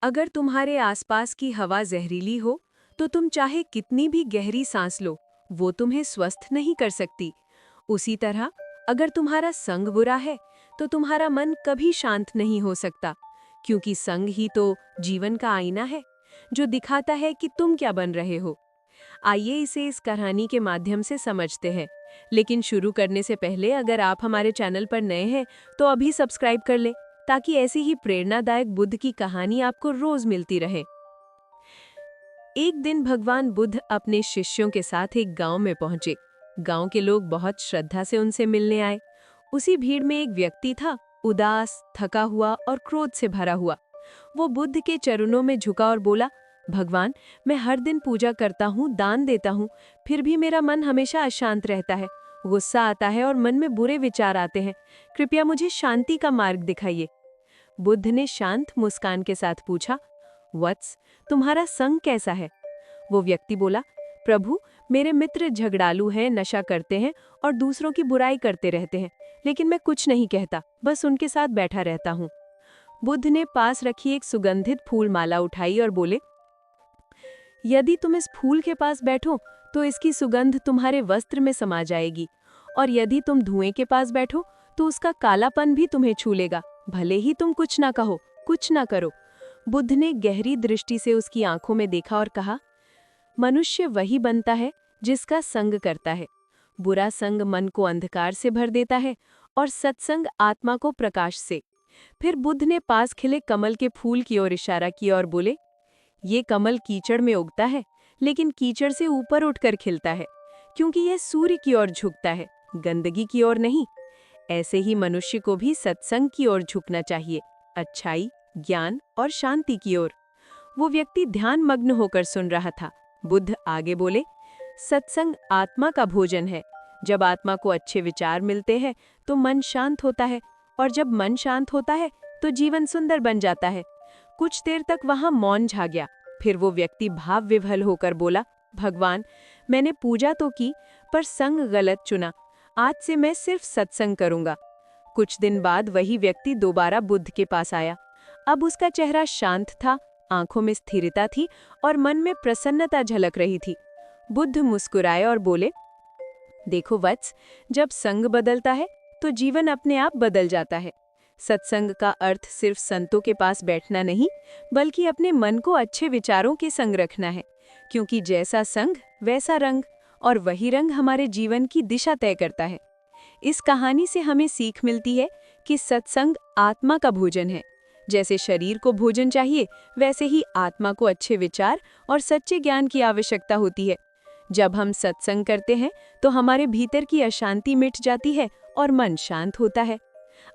अगर तुम्हारे आसपास की हवा जहरीली हो, तो तुम चाहे कितनी भी गहरी सांस लो, वो तुम्हें स्वस्थ नहीं कर सकती। उसी तरह, अगर तुम्हारा संग बुरा है, तो तुम्हारा मन कभी शांत नहीं हो सकता, क्योंकि संग ही तो जीवन का आईना है, जो दिखाता है कि तुम क्या बन रहे हो। आइए इसे इस कहानी के माध्यम से समझते हैं। लेकिन शुरू करने से पहले अगर आप हमारे चैनल पर नए हैं तो अभी सब्सक्राइब कर ले, ताकि ऐसी ही प्रेरणादायक बुद्ध की कहानी आपको रोज मिलती रहे। एक दिन भगवान बुद्ध अपने शिष्यों के साथ एक गांव में पहुंचे। गांव के लोग बहुत श्रद्धा से उनसे मिलने आए। उसी भीड़ में एक व्यक्ति था, उदास, थका हुआ और क्रोध से भरा हुआ। वो बुद्ध के चरणों में झुका और बोला, भगवान, मैं हर दिन पूजा करता हूँ, दान देता हूँ, फिर भी मेरा मन हमेशा अशांत रहता है। गुस्सा आता है और मन में बुरे विचार आते हैं। कृपया मुझे शांति का मार्ग दिखाइए। बुद्ध ने शांत मुस्कान के साथ पूछा, वत्स, तुम्हारा संग कैसा है? वो व्यक्ति बोला, प्रभु, मेरे मित्र झगड़ालू हैं, नशा करते हैं और दूसरों की बुराई करते रहते हैं, लेकिन मैं कुछ नहीं कहता, बस उनके साथ बैठा रहता हूँ। बुद्ध ने पास रखी एक सुगंधित फूल माला उठाई और बोले, यदि तुम इस फूल के पास बैठो तो इसकी सुगंध तुम्हारे वस्त्र में समा जाएगी, और यदि तुम धुएं के पास बैठो तो उसका कालापन भी तुम्हें छू लेगा, भले ही तुम कुछ ना कहो, कुछ ना करो। बुद्ध ने गहरी दृष्टि से उसकी आंखों में देखा और कहा, मनुष्य वही बनता है जिसका संग करता है। बुरा संग मन को अंधकार से भर देता है और सत्संग आत्मा को प्रकाश से। फिर बुद्ध ने पास खिले कमल के फूल की ओर इशारा किया और बोले, ये कमल कीचड़ में उगता है, लेकिन कीचड़ से ऊपर उठकर खिलता है, क्योंकि यह सूर्य की ओर झुकता है, गंदगी की ओर नहीं। ऐसे ही मनुष्य को भी सत्संग की ओर झुकना चाहिए, अच्छाई, ज्ञान और शांति की ओर। वो व्यक्ति ध्यान मग्न होकर सुन रहा था। बुद्ध आगे बोले, सत्संग आत्मा का भोजन है। जब आत्मा को अच्छे विचार मिलते हैं तो मन शांत होता है, और जब मन शांत होता है तो जीवन सुंदर बन जाता है। कुछ देर तक वहां मौन छा गया। फिर वो व्यक्ति भाव विह्वल होकर बोला, भगवान, मैंने पूजा तो की, पर संग गलत चुना। आज से मैं सिर्फ सत्संग करूंगा। कुछ दिन बाद वही व्यक्ति दोबारा बुद्ध के पास आया। अब उसका चेहरा शांत था, आंखों में स्थिरता थी और मन में प्रसन्नता झलक रही थी। बुद्ध मुस्कुराए और बोले, देखो वत्स, जब संग बदलता है तो जीवन अपने आप बदल जाता है। सत्संग का अर्थ सिर्फ संतों के पास बैठना नहीं, बल्कि अपने मन को अच्छे विचारों के संग रखना है, क्योंकि जैसा संग वैसा रंग, और वही रंग हमारे जीवन की दिशा तय करता है। इस कहानी से हमें सीख मिलती है कि सत्संग आत्मा का भोजन है। जैसे शरीर को भोजन चाहिए, वैसे ही आत्मा को अच्छे विचार और सच्चे ज्ञान की आवश्यकता होती है। जब हम सत्संग करते हैं तो हमारे भीतर की अशांति मिट जाती है और मन शांत होता है।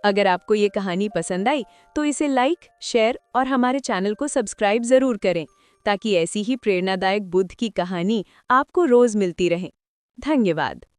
अगर आपको ये कहानी पसंद आई तो इसे लाइक, शेयर और हमारे चैनल को सब्सक्राइब जरूर करें, ताकि ऐसी ही प्रेरणादायक बुद्ध की कहानी आपको रोज मिलती रहे। धन्यवाद।